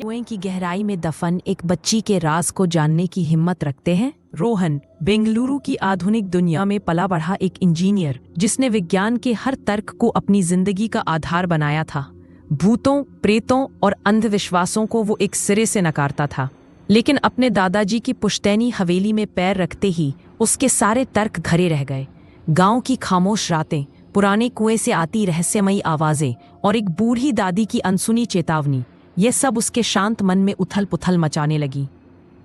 कुएं की गहराई में दफन एक बच्ची के राज को जानने की हिम्मत रखते हैं। रोहन बेंगलुरु की आधुनिक दुनिया में पला बढ़ा एक इंजीनियर जिसने विज्ञान के हर तर्क को अपनी जिंदगी का आधार बनाया था। भूतों, प्रेतों और अंधविश्वासों को वो एक सिरे से नकारता था, लेकिन अपने दादाजी की पुश्तैनी हवेली में पैर रखते ही उसके सारे तर्क घरे रह गए। गांव की खामोश रातें, पुराने कुएं से आती रहस्यमयी आवाजें और एक बूढ़ी दादी की अनसुनी चेतावनी, ये सब उसके शांत मन में उथल पुथल मचाने लगी।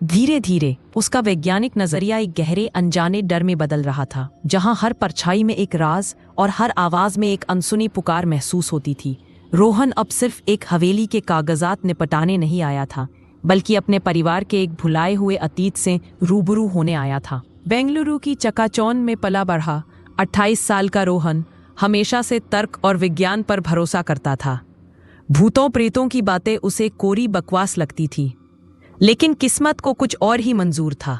धीरे धीरे उसका वैज्ञानिक नजरिया एक गहरे अनजाने डर में बदल रहा था, जहां हर परछाई में एक राज और हर आवाज में एक अनसुनी पुकार महसूस होती थी। रोहन अब सिर्फ एक हवेली के कागजात निपटाने नहीं आया था, बल्कि अपने परिवार के एक भुलाए हुए अतीत से रूबरू होने आया था। बेंगलुरु की चकाचौंध में पला बढ़ा 28 साल का रोहन हमेशा से तर्क और विज्ञान पर भरोसा करता था। भूतों प्रेतों की बातें उसे कोरी बकवास लगती थी, लेकिन किस्मत को कुछ और ही मंजूर था।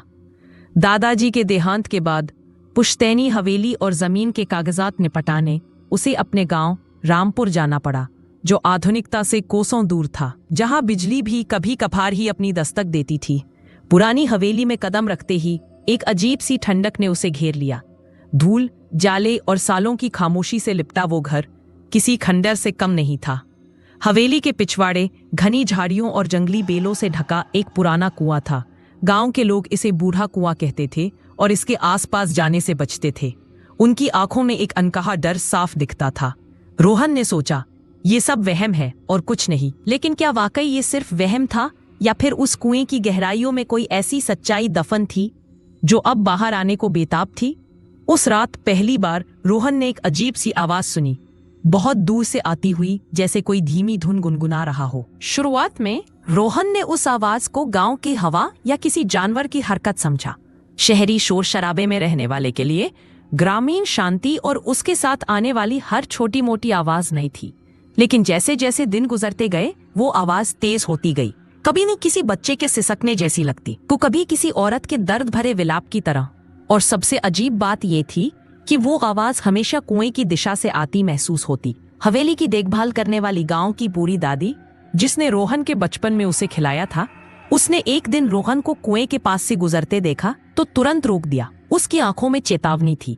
दादाजी के देहांत के बाद पुश्तैनी हवेली और जमीन के कागजात निपटाने उसे अपने गांव रामपुर जाना पड़ा, जो आधुनिकता से कोसों दूर था, जहां बिजली भी कभी कभार ही अपनी दस्तक देती थी। पुरानी हवेली में कदम रखते ही एक अजीब सी ठंडक ने उसे घेर लिया। धूल, जाले और सालों की खामोशी से लिपटा वो घर किसी खंडर से कम नहीं था। हवेली के पिछवाड़े घनी झाड़ियों और जंगली बेलों से ढका एक पुराना कुआं था। गांव के लोग इसे बूढ़ा कुआं कहते थे और इसके आसपास जाने से बचते थे। उनकी आंखों में एक अनकहा डर साफ दिखता था। रोहन ने सोचा, ये सब वहम है और कुछ नहीं। लेकिन क्या वाकई ये सिर्फ वहम था, या फिर उस कुएं की गहराइयों में कोई ऐसी सच्चाई दफन थी जो अब बाहर आने को बेताब थी? उस रात पहली बार रोहन ने एक अजीब सी आवाज सुनी, बहुत दूर से आती हुई, जैसे कोई धीमी धुन गुनगुना रहा हो। शुरुआत में रोहन ने उस आवाज को गांव की हवा या किसी जानवर की हरकत समझा। शहरी शोर शराबे में रहने वाले के लिए ग्रामीण शांति और उसके साथ आने वाली हर छोटी मोटी आवाज नहीं थी। लेकिन जैसे जैसे दिन गुजरते गए वो आवाज तेज होती गई। कभी न किसी बच्चे के सिसकने जैसी लगती, तो कभी किसी औरत के दर्द भरे विलाप की तरह। और सबसे अजीब बात ये थी कि वो आवाज हमेशा कुएं की दिशा से आती महसूस होती। हवेली की देखभाल करने वाली गांव की बूढ़ी दादी, जिसने रोहन के बचपन में उसे खिलाया था, उसने एक दिन रोहन को कुएं के पास से गुजरते देखा तो तुरंत रोक दिया। उसकी आंखों में चेतावनी थी,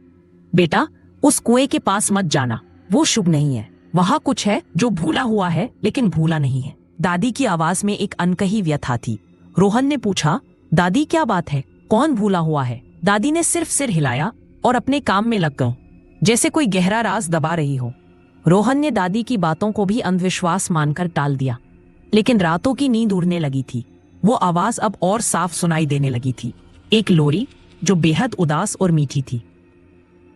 बेटा, उस कुएं के पास मत जाना, वो शुभ नहीं है। वहां कुछ है जो भूला हुआ है लेकिन भूला नहीं है। दादी की आवाज में एक अनकही व्यथा थी। रोहन ने पूछा, दादी क्या बात है, कौन भूला हुआ है? दादी ने सिर्फ सिर हिलाया और अपने काम में लग गए, जैसे कोई गहरा राज दबा रही हो। रोहन ने दादी की बातों को भी अंधविश्वास मानकर टाल दिया, लेकिन रातों की नींद उड़ने लगी थी। वो आवाज अब और साफ सुनाई देने लगी थी, एक लोरी जो बेहद उदास और मीठी थी,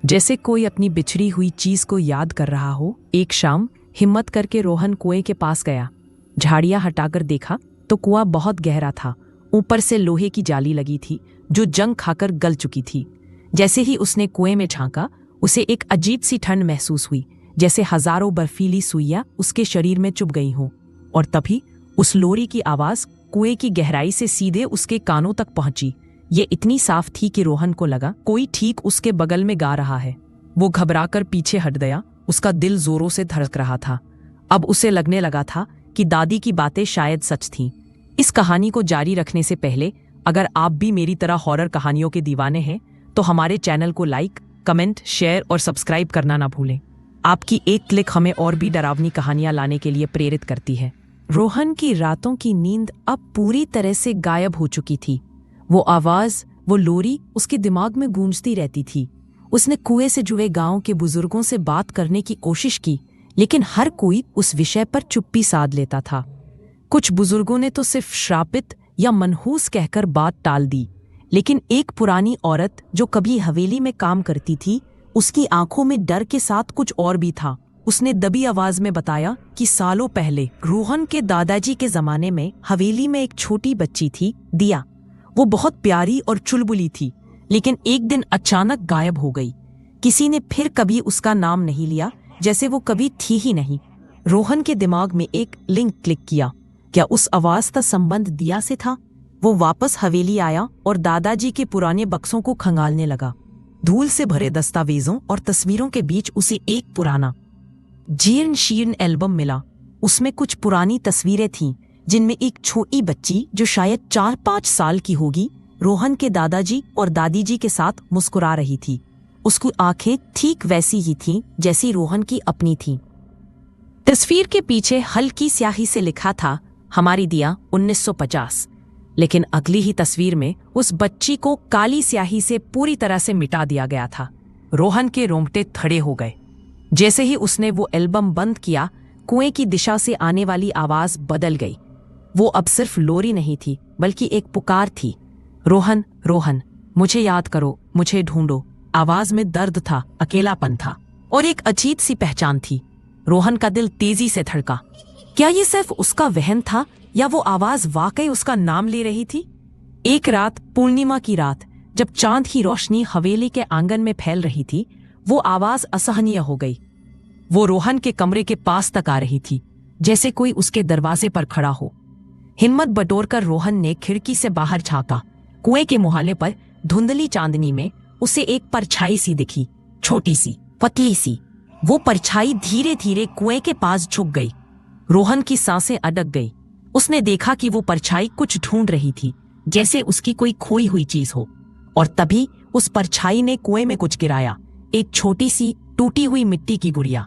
जैसे कोई अपनी बिछड़ी हुई चीज को याद कर रहा हो। एक शाम हिम्मत करके रोहन कुएं के पास गया। झाड़ियां हटाकर देखा तो कुआं बहुत गहरा था। ऊपर से लोहे की जाली लगी थी जो जंग खाकर गल चुकी थी। जैसे ही उसने कुएं में झांका, उसे एक अजीब सी ठंड महसूस हुई, जैसे हजारों बर्फीली सुइयां उसके शरीर में चुभ गई हों। और तभी उस लोरी की आवाज कुएं की गहराई से सीधे उसके कानों तक पहुंची। ये इतनी साफ थी कि रोहन को लगा कोई ठीक उसके बगल में गा रहा है। वो घबराकर पीछे हट गया। उसका दिल जोरों से धड़क रहा था। अब उसे लगने लगा था कि दादी की बातें शायद सच थीं। इस कहानी को जारी रखने से पहले, अगर आप भी मेरी तरह हॉरर कहानियों के दीवाने हैं तो हमारे चैनल को लाइक, कमेंट, शेयर और सब्सक्राइब करना ना भूलें। आपकी एक क्लिक हमें और भी डरावनी कहानियां लाने के लिए प्रेरित करती है। रोहन की रातों की नींद अब पूरी तरह से गायब हो चुकी थी। वो आवाज, वो लोरी उसके दिमाग में गूंजती रहती थी। उसने कुएं से जुड़े गांव के बुजुर्गों से बात करने की कोशिश की, लेकिन हर कोई उस विषय पर चुप्पी साध लेता था। कुछ बुजुर्गों ने तो सिर्फ श्रापित या मनहूस कहकर बात टाल दी, लेकिन एक पुरानी औरत जो कभी हवेली में काम करती थी, उसकी आंखों में डर के साथ कुछ और भी था। उसने दबी आवाज में बताया कि सालों पहले रोहन के दादाजी के जमाने में हवेली में एक छोटी बच्ची थी, दिया। वो बहुत प्यारी और चुलबुली थी, लेकिन एक दिन अचानक गायब हो गई। किसी ने फिर कभी उसका नाम नहीं लिया, जैसे वो कभी थी ही नहीं। रोहन के दिमाग में एक लिंक क्लिक किया, क्या उस आवाज का संबंध दिया से था? वो वापस हवेली आया और दादाजी के पुराने बक्सों को खंगालने लगा। धूल से भरे दस्तावेजों और तस्वीरों के बीच उसे एक पुराना जीर्ण शीर्ण एल्बम मिला। उसमें कुछ पुरानी तस्वीरें थीं, जिनमें एक छोटी बच्ची जो शायद 4-5 साल की होगी रोहन के दादाजी और दादी जी के साथ मुस्कुरा रही थी। उसकी आंखें ठीक वैसी ही थीं जैसी रोहन की अपनी थीं। तस्वीर के पीछे हल्की स्याही से लिखा था, हमारी दिया 1950। लेकिन अगली ही तस्वीर में उस बच्ची को काली स्याही से पूरी तरह से मिटा दिया गया था। रोहन के रोंगटे खड़े हो गए। जैसे ही उसने वो एल्बम बंद किया, कुएं की दिशा से आने वाली आवाज बदल गई। वो अब सिर्फ लोरी नहीं थी, बल्कि एक पुकार थी। रोहन, रोहन, मुझे याद करो, मुझे ढूंढो। आवाज में दर्द था, अकेलापन था और एक अजीब सी पहचान थी। रोहन का दिल तेजी से धड़का। क्या ये सिर्फ उसका वहम था या वो आवाज वाकई उसका नाम ले रही थी? एक रात, पूर्णिमा की रात, जब चांद की रोशनी हवेली के आंगन में फैल रही थी, वो आवाज असहनीय हो गई। वो रोहन के कमरे के पास तक आ रही थी, जैसे कोई उसके दरवाजे पर खड़ा हो। हिम्मत बटोरकर रोहन ने खिड़की से बाहर झांका। कुएं के मुहाले पर धुंधली चांदनी में उसे एक परछाई सी दिखी, छोटी सी, पतली सी। वो परछाई धीरे धीरे कुएं के पास झुक गई। रोहन की सांसें अटक गई। उसने देखा कि वो परछाई कुछ ढूंढ रही थी, जैसे उसकी कोई खोई हुई चीज हो। और तभी उस परछाई ने कुएं में कुछ गिराया, एक छोटी सी टूटी हुई मिट्टी की गुड़िया।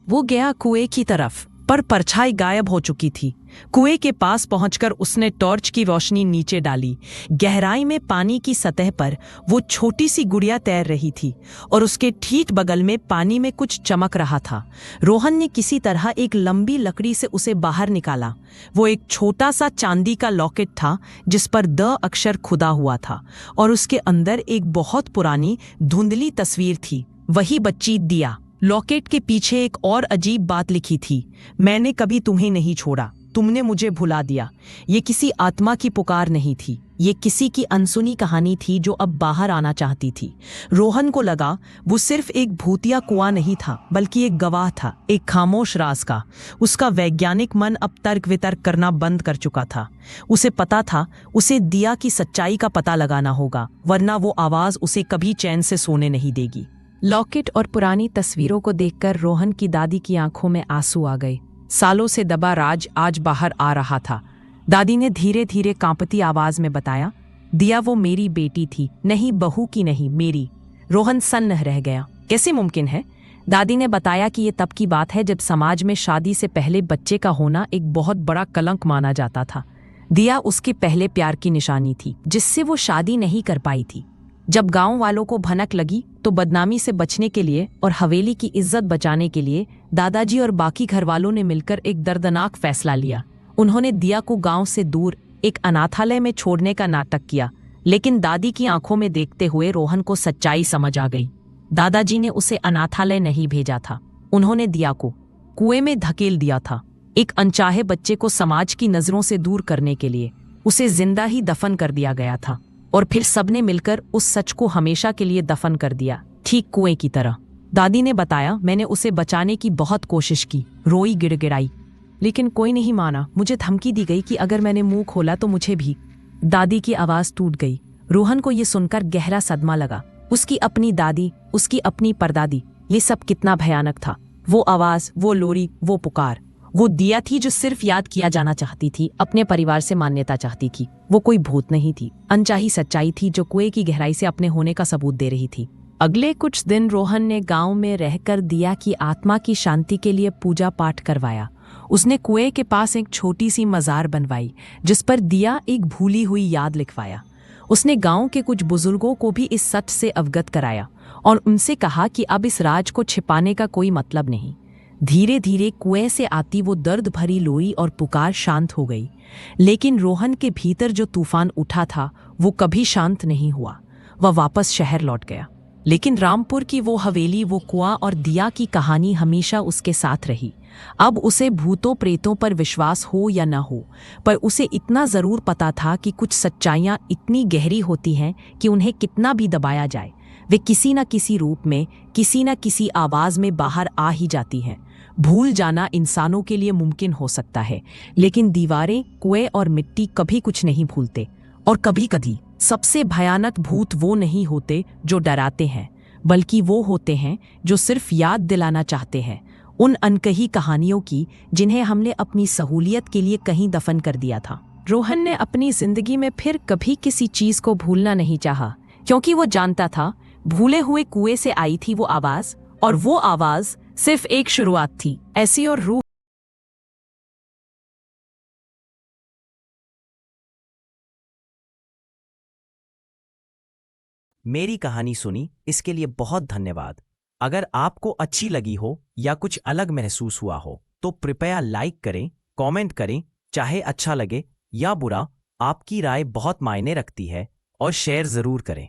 वो गया कुएं की तरफ, पर परछाई गायब हो चुकी थी। कुएं के पास पहुंचकर उसने टॉर्च की रोशनी नीचे डाली। गहराई में पानी की सतह पर वो छोटी सी गुड़िया तैर रही थी और उसके ठीक बगल में पानी में कुछ चमक रहा था। रोहन ने किसी तरह एक लंबी लकड़ी से उसे बाहर निकाला। वो एक छोटा सा चांदी का लॉकेट था जिस पर द अक्षर खुदा हुआ था और उसके अंदर एक बहुत पुरानी धुंधली तस्वीर थी, वही बच्ची दिया। लॉकेट के पीछे एक और अजीब बात लिखी थी, मैंने कभी तुम्हें नहीं छोड़ा, तुमने मुझे भुला दिया। ये किसी आत्मा की पुकार नहीं थी, ये किसी की अनसुनी कहानी थी जो अब बाहर आना चाहती थी। रोहन को लगा वो सिर्फ एक भूतिया कुआं नहीं था, बल्कि एक गवाह था, एक खामोश राज का। उसका वैज्ञानिक मन अब तर्क वितर्क करना बंद कर चुका था। उसे पता था उसे दिया की सच्चाई का पता लगाना होगा, वरना वो आवाज उसे कभी चैन से सोने नहीं देगी। लॉकेट और पुरानी तस्वीरों को देखकर रोहन की दादी की आंखों में आंसू आ गए। सालों से दबा राज आज बाहर आ रहा था। दादी ने धीरे धीरे कांपती आवाज में बताया, दिया वो मेरी बेटी थी, नहीं बहू की नहीं, मेरी। रोहन सन्न रह गया। कैसे मुमकिन है? दादी ने बताया कि ये तब की बात है जब समाज में शादी से पहले बच्चे का होना एक बहुत बड़ा कलंक माना जाता था। दिया उसके पहले प्यार की निशानी थी, जिससे वो शादी नहीं कर पाई थी। जब गांव वालों को भनक लगी तो बदनामी से बचने के लिए और हवेली की इज्जत बचाने के लिए दादाजी और बाकी घर वालों ने मिलकर एक दर्दनाक फैसला लिया। उन्होंने दिया को गांव से दूर एक अनाथालय में छोड़ने का नाटक किया। लेकिन दादी की आंखों में देखते हुए रोहन को सच्चाई समझ आ गई। दादाजी ने उसे अनाथालय नहीं भेजा था, उन्होंने दिया को कुएं में धकेल दिया था, एक अनचाहे बच्चे को समाज की नजरों से दूर करने के लिए। उसे जिंदा ही दफन कर दिया गया था और फिर सबने मिलकर उस सच को हमेशा के लिए दफन कर दिया, ठीक कुएं की तरह। दादी ने बताया, मैंने उसे बचाने की बहुत कोशिश की, रोई गिड़गिड़ाई, लेकिन कोई नहीं माना। मुझे धमकी दी गई कि अगर मैंने मुंह खोला तो मुझे भी। दादी की आवाज टूट गई। रोहन को यह सुनकर गहरा सदमा लगा। उसकी अपनी दादी, उसकी अपनी परदादी, ये सब कितना भयानक था। वो आवाज, वो लोरी, वो पुकार, वो दिया थी जो सिर्फ याद किया जाना चाहती थी, अपने परिवार से मान्यता चाहती थी। वो कोई भूत नहीं थी, अनचाही सच्चाई थी जो कुएं की गहराई से अपने होने का सबूत दे रही थी। अगले कुछ दिन रोहन ने गांव में रहकर दिया की आत्मा की शांति के लिए पूजा पाठ करवाया। उसने कुएं के पास एक छोटी सी मजार बनवाई जिस पर दिया एक भूली हुई याद लिखवाया। उसने गांव के कुछ बुजुर्गों को भी इस सच से अवगत कराया और उनसे कहा कि अब इस राज को छिपाने का कोई मतलब नहीं। धीरे धीरे कुएं से आती वो दर्द भरी लोरी और पुकार शांत हो गई। लेकिन रोहन के भीतर जो तूफान उठा था वो कभी शांत नहीं हुआ। वह वापस शहर लौट गया, लेकिन रामपुर की वो हवेली, वो कुआं और दिया की कहानी हमेशा उसके साथ रही। अब उसे भूतों प्रेतों पर विश्वास हो या न हो, पर उसे इतना जरूर पता था कि कुछ सच्चाइयां इतनी गहरी होती हैं कि उन्हें कितना भी दबाया जाए, वे किसी न किसी रूप में, किसी न किसी आवाज में बाहर आ ही जाती हैं। भूल जाना इंसानों के लिए मुमकिन हो सकता है, लेकिन दीवारें, कुएं और मिट्टी कभी कुछ नहीं भूलते। और कभी कभी सबसे भयानक भूत वो नहीं होते जो डराते हैं, बल्कि वो होते हैं जो सिर्फ याद दिलाना चाहते हैं। उन अनकही कहानियों की जिन्हें हमने अपनी सहूलियत के लिए कहीं दफन कर दिया था। रोहन ने अपनी जिंदगी में फिर कभी किसी चीज को भूलना नहीं चाहा, क्योंकि वो जानता था भूले हुए कुएं से आई थी वो आवाज, और वो आवाज सिर्फ एक शुरुआत थी ऐसी और रूह। मेरी कहानी सुनी इसके लिए बहुत धन्यवाद। अगर आपको अच्छी लगी हो या कुछ अलग महसूस हुआ हो तो कृपया लाइक करें, कमेंट करें, चाहे अच्छा लगे या बुरा, आपकी राय बहुत मायने रखती है, और शेयर जरूर करें।